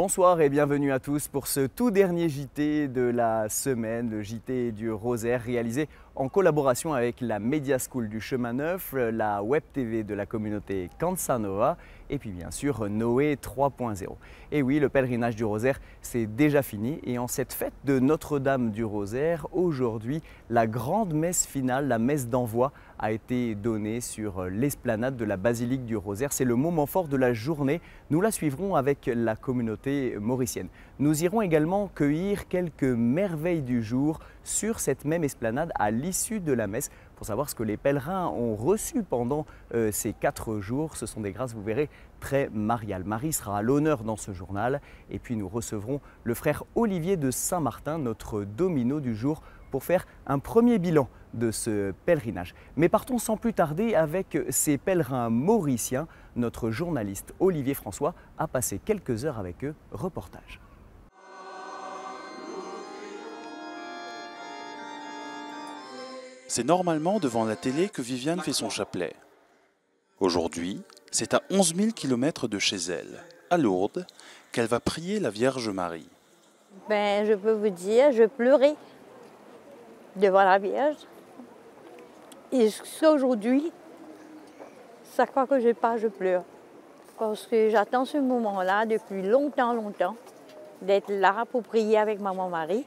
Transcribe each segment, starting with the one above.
Bonsoir et bienvenue à tous pour ce tout dernier JT de la semaine, le JT du Rosaire réalisé en collaboration avec la Media School du Chemin Neuf, la Web TV de la communauté Kansanova et puis bien sûr Noé 3.0. Et oui, le pèlerinage du Rosaire, c'est déjà fini et en cette fête de Notre-Dame du Rosaire, aujourd'hui, la grande messe finale, la messe d'envoi, a été donnée sur l'esplanade de la basilique du Rosaire. C'est le moment fort de la journée. Nous la suivrons avec la communauté mauricienne. Nous irons également cueillir quelques merveilles du jour sur cette même esplanade à l'issue de la messe pour savoir ce que les pèlerins ont reçu pendant ces 4 jours. Ce sont des grâces, vous verrez, très mariales. Marie sera à l'honneur dans ce journal et puis nous recevrons le frère Olivier de Saint-Martin, notre domino du jour, pour faire un premier bilan de ce pèlerinage. Mais partons sans plus tarder avec ces pèlerins mauriciens. Notre journaliste Olivier François a passé quelques heures avec eux. Reportage. C'est normalement devant la télé que Viviane fait son chapelet. Aujourd'hui, c'est à 11 000 km de chez elle, à Lourdes, qu'elle va prier la Vierge Marie. Je peux vous dire, je pleurais devant la Vierge. Et jusqu'à aujourd'hui, chaque fois que je pars, je pleure. Parce que j'attends ce moment-là depuis longtemps, d'être là pour prier avec Maman Marie.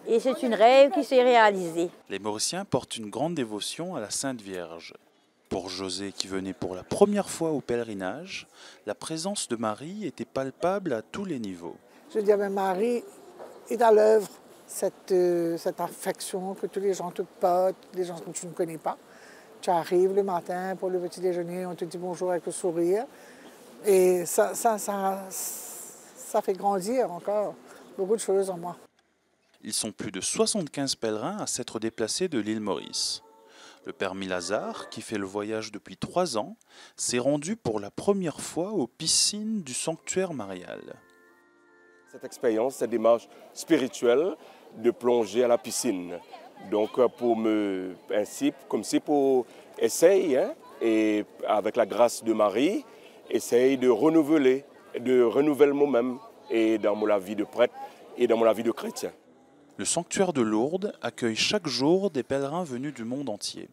Et c'est une rêve qui s'est réalisée. Les Mauriciens portent une grande dévotion à la Sainte Vierge. Pour José, qui venait pour la première fois au pèlerinage, la présence de Marie était palpable à tous les niveaux. Je dis, Marie est à l'œuvre, cette affection que tous les gens te portent, les gens que tu ne connais pas. Tu arrives le matin pour le petit déjeuner, on te dit bonjour avec le sourire. Et ça fait grandir encore beaucoup de choses en moi. Ils sont plus de 75 pèlerins à s'être déplacés de l'île Maurice. Le père Milazar, qui fait le voyage depuis 3 ans, s'est rendu pour la première fois aux piscines du sanctuaire marial. Cette expérience, cette démarche spirituelle de plonger à la piscine. Donc comme c'est pour essayer, et avec la grâce de Marie, essayer de renouveler, de renouvellement même, et dans la vie de prêtre et dans la vie de chrétien. Le sanctuaire de Lourdes accueille chaque jour des pèlerins venus du monde entier.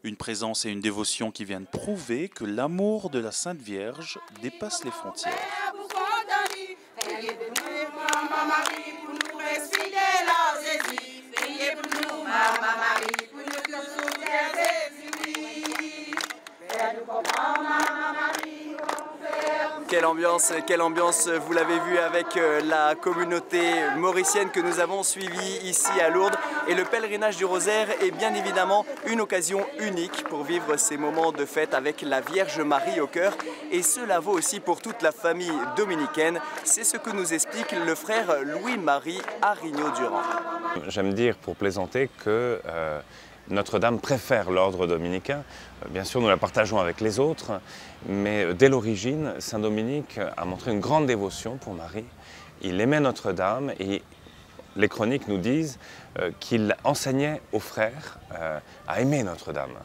Une présence et une dévotion qui viennent prouver que l'amour de la Sainte Vierge dépasse les frontières. Quelle ambiance, vous l'avez vu avec la communauté mauricienne que nous avons suivie ici à Lourdes. Et le pèlerinage du Rosaire est bien évidemment une occasion unique pour vivre ces moments de fête avec la Vierge Marie au cœur. Et cela vaut aussi pour toute la famille dominicaine. C'est ce que nous explique le frère Louis-Marie Arignaud-Durand. J'aime dire, pour plaisanter, que Notre-Dame préfère l'ordre dominicain. Bien sûr, nous la partageons avec les autres, mais dès l'origine, Saint Dominique a montré une grande dévotion pour Marie. Il aimait Notre-Dame et les chroniques nous disent qu'il enseignait aux frères à aimer Notre-Dame.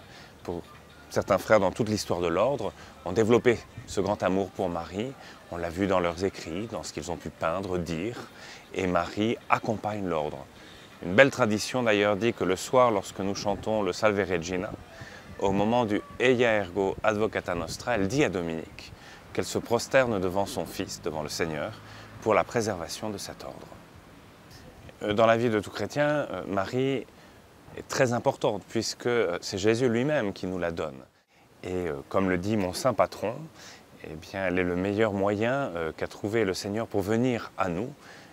Certains frères dans toute l'histoire de l'ordre ont développé ce grand amour pour Marie. On l'a vu dans leurs écrits, dans ce qu'ils ont pu peindre, dire, et Marie accompagne l'ordre. Une belle tradition d'ailleurs dit que le soir, lorsque nous chantons le Salve Regina, au moment du Eia ergo advocata nostra, elle dit à Dominique qu'elle se prosterne devant son Fils, devant le Seigneur, pour la préservation de cet ordre. Dans la vie de tout chrétien, Marie est très importante puisque c'est Jésus lui-même qui nous la donne. Et comme le dit mon saint patron, eh bien, elle est le meilleur moyen qu'a trouvé le Seigneur pour venir à nous.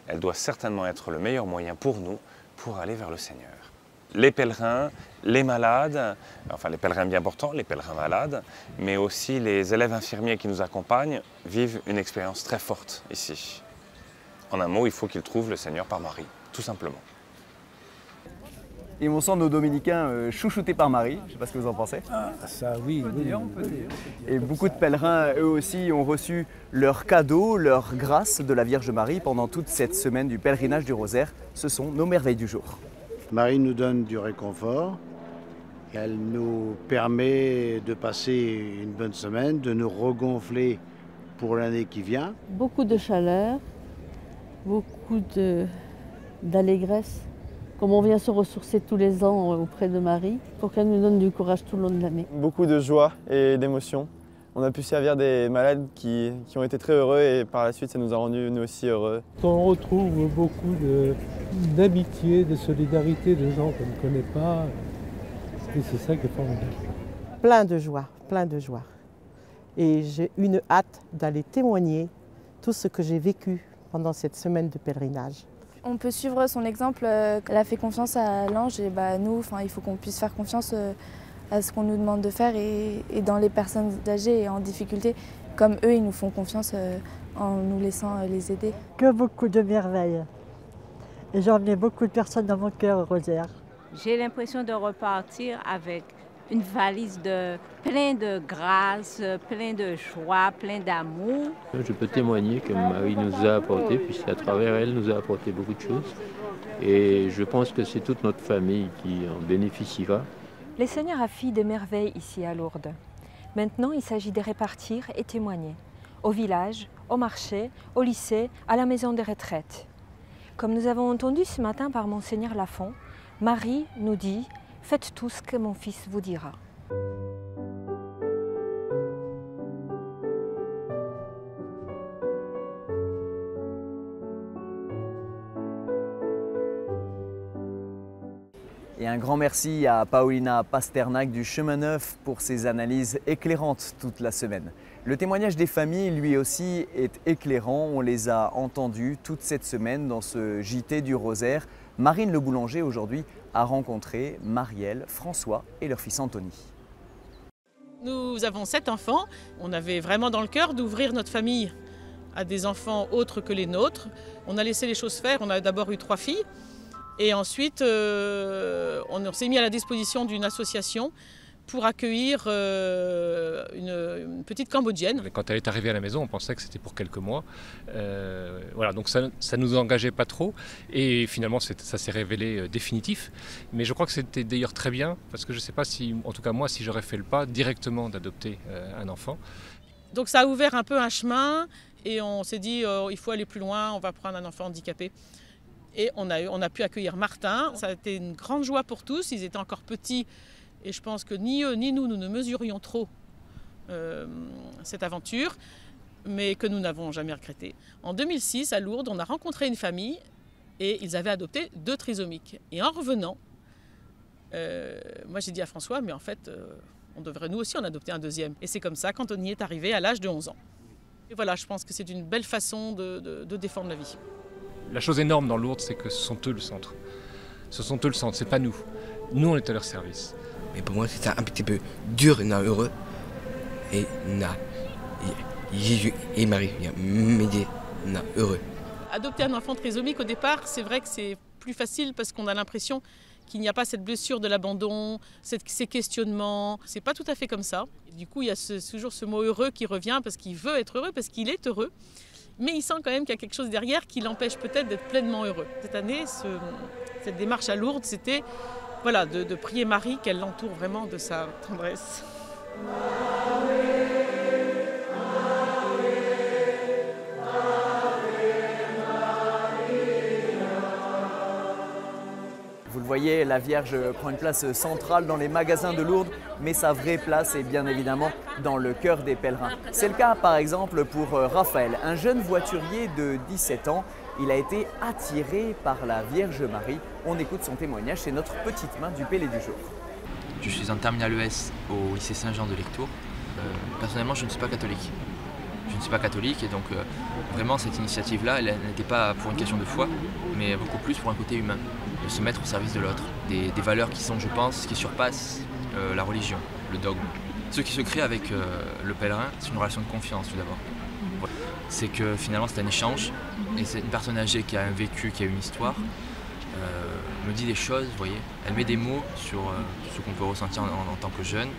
Elle doit certainement être le meilleur moyen pour nous pour aller vers le Seigneur. Les pèlerins, les malades, enfin les pèlerins bien portants, les pèlerins malades, mais aussi les élèves infirmiers qui nous accompagnent vivent une expérience très forte ici. En un mot, il faut qu'ils trouvent le Seigneur par Marie, tout simplement. Et on sent nos dominicains chouchoutés par Marie, je ne sais pas ce que vous en pensez. Ah, ça oui, on peut dire. Et beaucoup de pèlerins, eux aussi, ont reçu leur cadeau, leur grâce de la Vierge Marie pendant toute cette semaine du pèlerinage du Rosaire. Ce sont nos merveilles du jour. Marie nous donne du réconfort, elle nous permet de passer une bonne semaine, de nous regonfler pour l'année qui vient. Beaucoup de chaleur, beaucoup d'allégresse. Comme on vient se ressourcer tous les ans auprès de Marie, pour qu'elle nous donne du courage tout le long de l'année. Beaucoup de joie et d'émotion. On a pu servir des malades qui ont été très heureux et par la suite ça nous a rendus nous aussi heureux. On retrouve beaucoup d'amitié, de solidarité de gens qu'on ne connaît pas et c'est ça qui est formidable. Plein de joie, plein de joie. Et j'ai une hâte d'aller témoigner tout ce que j'ai vécu pendant cette semaine de pèlerinage. On peut suivre son exemple, elle a fait confiance à l'ange et nous, il faut qu'on puisse faire confiance à ce qu'on nous demande de faire et dans les personnes âgées et en difficulté, comme eux, ils nous font confiance en nous laissant les aider. Que beaucoup de merveilles. Et j'ai emmené beaucoup de personnes dans mon cœur au rosaire. J'ai l'impression de repartir avec une valise plein de grâce, plein de joie, plein d'amour. Je peux témoigner que Marie nous a apporté, puisqu'à travers elle, nous a apporté beaucoup de choses. Et je pense que c'est toute notre famille qui en bénéficiera. Le Seigneur a fait des merveilles ici à Lourdes. Maintenant, il s'agit de répartir et témoigner. Au village, au marché, au lycée, à la maison de retraite. Comme nous avons entendu ce matin par Monseigneur Lafont, Marie nous dit « Faites tout ce que mon fils vous dira ». Et un grand merci à Paulina Pasternak du Chemin Neuf pour ses analyses éclairantes toute la semaine. Le témoignage des familles, lui aussi, est éclairant. On les a entendus toute cette semaine dans ce JT du Rosaire. Marine Le Boulanger, aujourd'hui, a rencontré Marielle, François et leur fils Anthony. Nous avons 7 enfants. On avait vraiment dans le cœur d'ouvrir notre famille à des enfants autres que les nôtres. On a laissé les choses faire. On a d'abord eu 3 filles. Et ensuite, on s'est mis à la disposition d'une association pour accueillir une petite Cambodgienne. Quand elle est arrivée à la maison, on pensait que c'était pour quelques mois. Voilà, donc ça ne nous engageait pas trop. Et finalement, ça s'est révélé définitif. Mais je crois que c'était d'ailleurs très bien, parce que je ne sais pas si, en tout cas moi, si j'aurais fait le pas directement d'adopter un enfant. Donc ça a ouvert un peu un chemin et on s'est dit il faut aller plus loin, on va prendre un enfant handicapé. Et on a pu accueillir Martin. Ça a été une grande joie pour tous. Ils étaient encore petits et je pense que ni eux ni nous ne mesurions trop cette aventure, mais que nous n'avons jamais regretté. En 2006, à Lourdes, on a rencontré une famille et ils avaient adopté 2 trisomiques. Et en revenant, moi j'ai dit à François, mais en fait, on devrait nous aussi en adopter un deuxième. Et c'est comme ça qu'Anthony est arrivé à l'âge de 11 ans. Et voilà, je pense que c'est une belle façon de défendre la vie. La chose énorme dans Lourdes, c'est que ce sont eux le centre. Ce sont eux le centre, c'est pas nous. Nous, on est à leur service. Mais pour moi, c'était un petit peu dur et heureux. Et Jésus et Marie m'aider heureux. Adopter un enfant trisomique, au départ, c'est vrai que c'est plus facile parce qu'on a l'impression qu'il n'y a pas cette blessure de l'abandon, ces questionnements. C'est pas tout à fait comme ça. Et du coup, il y a toujours ce mot heureux qui revient parce qu'il veut être heureux, parce qu'il est heureux. Mais il sent quand même qu'il y a quelque chose derrière qui l'empêche peut-être d'être pleinement heureux. Cette année, cette démarche à Lourdes, c'était voilà, de prier Marie, qu'elle l'entoure vraiment de sa tendresse. Vous le voyez, la Vierge prend une place centrale dans les magasins de Lourdes, mais sa vraie place est bien évidemment dans le cœur des pèlerins. C'est le cas par exemple pour Raphaël, un jeune voiturier de 17 ans. Il a été attiré par la Vierge Marie. On écoute son témoignage, c'est notre petite main du Pélé du jour. Je suis en terminale ES au lycée Saint-Jean de Lectoure. Personnellement, je ne suis pas catholique. Je ne suis pas catholique et donc vraiment cette initiative-là, elle n'était pas pour une question de foi, mais beaucoup plus pour un côté humain, de se mettre au service de l'autre. Des valeurs qui sont, je pense, qui surpassent la religion, le dogme. Ce qui se crée avec le pèlerin, c'est une relation de confiance tout d'abord. C'est que finalement c'est un échange et c'est une personne âgée qui a un vécu, qui a une histoire, me dit des choses, vous voyez. Elle met des mots sur ce qu'on peut ressentir en tant que jeune.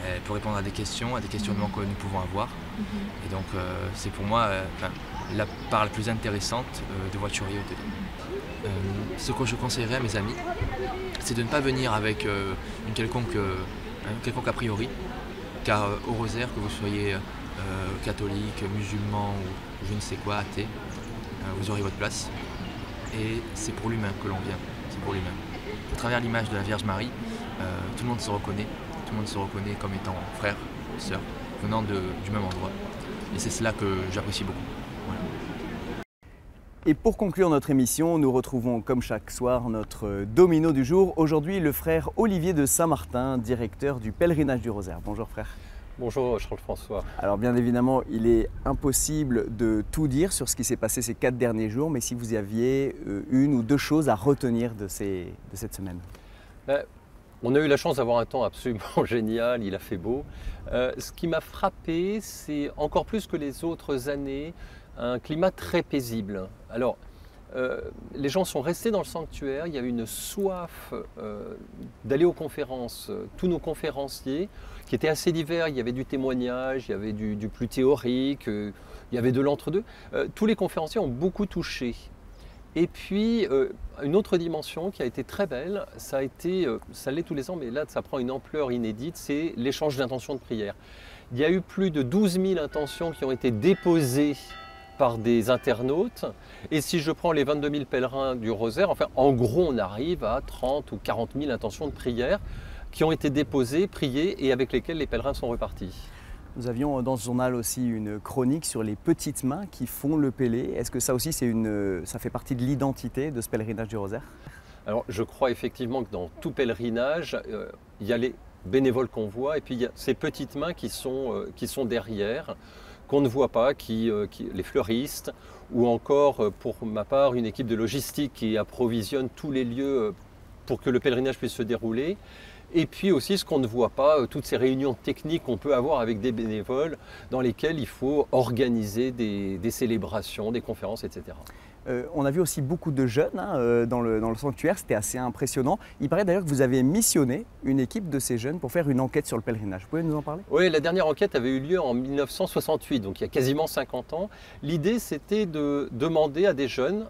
Elle peut répondre à des questions, à des questionnements que nous pouvons avoir. Et donc c'est pour moi la part la plus intéressante de voiturier au télé. Ce que je conseillerais à mes amis, c'est de ne pas venir avec un quelconque a priori, car au rosaire, que vous soyez catholiques, musulmans ou je ne sais quoi, athées, vous aurez votre place. Et c'est pour l'humain que l'on vient, c'est pour l'humain. À travers l'image de la Vierge Marie, tout le monde se reconnaît. Tout le monde se reconnaît comme étant frère, sœur, venant du même endroit. Et c'est cela que j'apprécie beaucoup. Voilà. Et pour conclure notre émission, nous retrouvons comme chaque soir notre domino du jour. Aujourd'hui, le frère Olivier de Saint-Martin, directeur du pèlerinage du Rosaire. Bonjour frère. Bonjour Charles-François. Alors bien évidemment, il est impossible de tout dire sur ce qui s'est passé ces 4 derniers jours, mais si vous aviez une ou deux choses à retenir de cette semaine. On a eu la chance d'avoir un temps absolument génial, il a fait beau. Ce qui m'a frappé, c'est encore plus que les autres années, un climat très paisible. Alors, les gens sont restés dans le sanctuaire, il y avait une soif d'aller aux conférences. Tous nos conférenciers, qui étaient assez divers, il y avait du témoignage, il y avait du plus théorique, il y avait de l'entre-deux. Tous les conférenciers ont beaucoup touché. Et puis, une autre dimension qui a été très belle, ça l'est tous les ans, mais là ça prend une ampleur inédite, c'est l'échange d'intentions de prière. Il y a eu plus de 12 000 intentions qui ont été déposées par des internautes. Et si je prends les 22 000 pèlerins du Rosaire, enfin en gros on arrive à 30 ou 40 000 intentions de prière qui ont été déposées, priées et avec lesquelles les pèlerins sont repartis. Nous avions dans ce journal aussi une chronique sur les petites mains qui font le pélé. Est-ce que ça aussi ça fait partie de l'identité de ce pèlerinage du Rosaire? Alors je crois effectivement que dans tout pèlerinage, il y a les bénévoles qu'on voit et puis il y a ces petites mains qui sont derrière, qu'on ne voit pas, les fleuristes ou encore pour ma part une équipe de logistique qui approvisionne tous les lieux pour que le pèlerinage puisse se dérouler. Et puis aussi ce qu'on ne voit pas, toutes ces réunions techniques qu'on peut avoir avec des bénévoles dans lesquelles il faut organiser des célébrations, des conférences, etc. On a vu aussi beaucoup de jeunes dans le sanctuaire, c'était assez impressionnant. Il paraît d'ailleurs que vous avez missionné une équipe de ces jeunes pour faire une enquête sur le pèlerinage. Vous pouvez nous en parler? Oui, la dernière enquête avait eu lieu en 1968, donc il y a quasiment 50 ans. L'idée c'était de demander à des jeunes,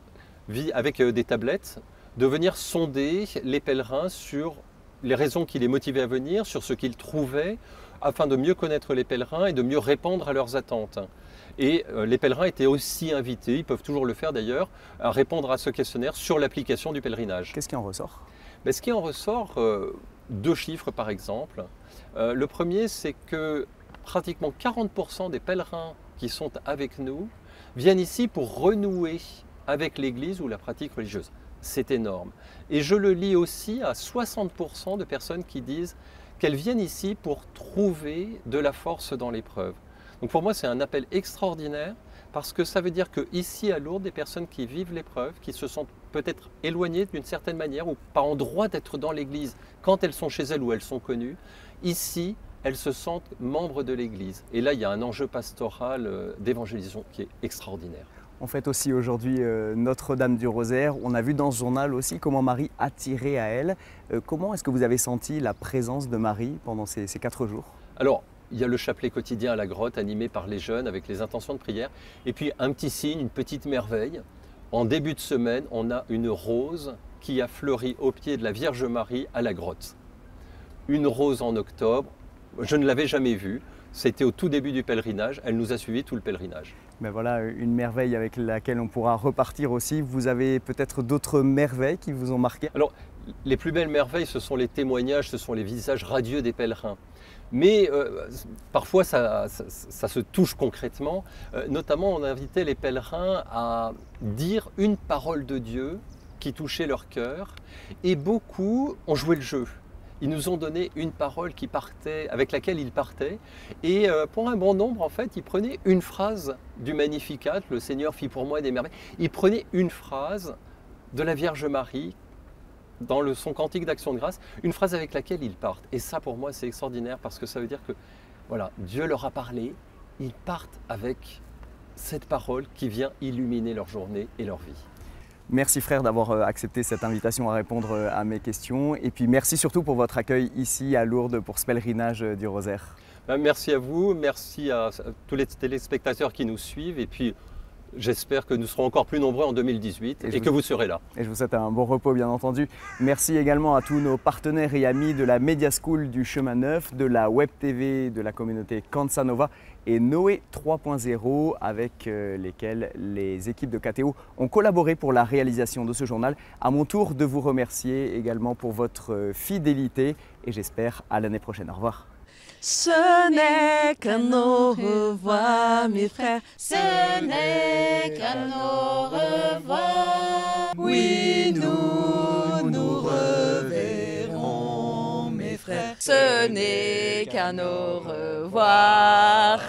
avec des tablettes, de venir sonder les pèlerins sur les raisons qui les motivaient à venir, sur ce qu'ils trouvaient, afin de mieux connaître les pèlerins et de mieux répondre à leurs attentes. Et les pèlerins étaient aussi invités, ils peuvent toujours le faire d'ailleurs, à répondre à ce questionnaire sur l'application du pèlerinage. Qu'est-ce qui en ressort? Ce qui en ressort, 2 chiffres par exemple. Le premier, c'est que pratiquement 40% des pèlerins qui sont avec nous viennent ici pour renouer avec l'Église ou la pratique religieuse. C'est énorme. Et je le lis aussi à 60% de personnes qui disent qu'elles viennent ici pour trouver de la force dans l'épreuve. Donc pour moi, c'est un appel extraordinaire parce que ça veut dire qu'ici à Lourdes, des personnes qui vivent l'épreuve, qui se sentent peut-être éloignées d'une certaine manière ou pas en droit d'être dans l'Église quand elles sont chez elles ou elles sont connues, ici, elles se sentent membres de l'Église. Et là, il y a un enjeu pastoral d'évangélisation qui est extraordinaire. On fête aussi aujourd'hui Notre-Dame du Rosaire. On a vu dans ce journal aussi comment Marie attirait à elle. Comment est-ce que vous avez senti la présence de Marie pendant ces 4 jours? Alors, il y a le chapelet quotidien à la grotte animé par les jeunes avec les intentions de prière. Et puis un petit signe, une petite merveille. En début de semaine, on a une rose qui a fleuri au pied de la Vierge Marie à la grotte. Une rose en octobre, je ne l'avais jamais vue. C'était au tout début du pèlerinage, elle nous a suivis tout le pèlerinage. Ben voilà, une merveille avec laquelle on pourra repartir aussi. Vous avez peut-être d'autres merveilles qui vous ont marqué? Alors, les plus belles merveilles, ce sont les témoignages, ce sont les visages radieux des pèlerins. Mais parfois, ça se touche concrètement. Notamment, on invitait les pèlerins à dire une parole de Dieu qui touchait leur cœur. Et beaucoup ont joué le jeu. Ils nous ont donné une parole avec laquelle ils partaient. Et pour un bon nombre, en fait, ils prenaient une phrase du Magnificat, le Seigneur fit pour moi des merveilles. Ils prenaient une phrase de la Vierge Marie dans son cantique d'action de grâce, une phrase avec laquelle ils partent. Et ça, pour moi, c'est extraordinaire parce que ça veut dire que voilà, Dieu leur a parlé, ils partent avec cette parole qui vient illuminer leur journée et leur vie. Merci frère d'avoir accepté cette invitation à répondre à mes questions et puis merci surtout pour votre accueil ici à Lourdes pour ce pèlerinage du Rosaire. Merci à vous, merci à tous les téléspectateurs qui nous suivent et puis j'espère que nous serons encore plus nombreux en 2018 et que vous serez là. Et je vous souhaite un bon repos, bien entendu. Merci également à tous nos partenaires et amis de la Media School du Chemin Neuf, de la Web TV de la communauté Kansanova et Noé 3.0, avec lesquels les équipes de KTO ont collaboré pour la réalisation de ce journal. À mon tour de vous remercier également pour votre fidélité et j'espère à l'année prochaine. Au revoir. Ce n'est qu'un au revoir, mes frères. Ce n'est qu'un au revoir. Oui, nous reverrons, mes frères. Ce n'est qu'un au revoir.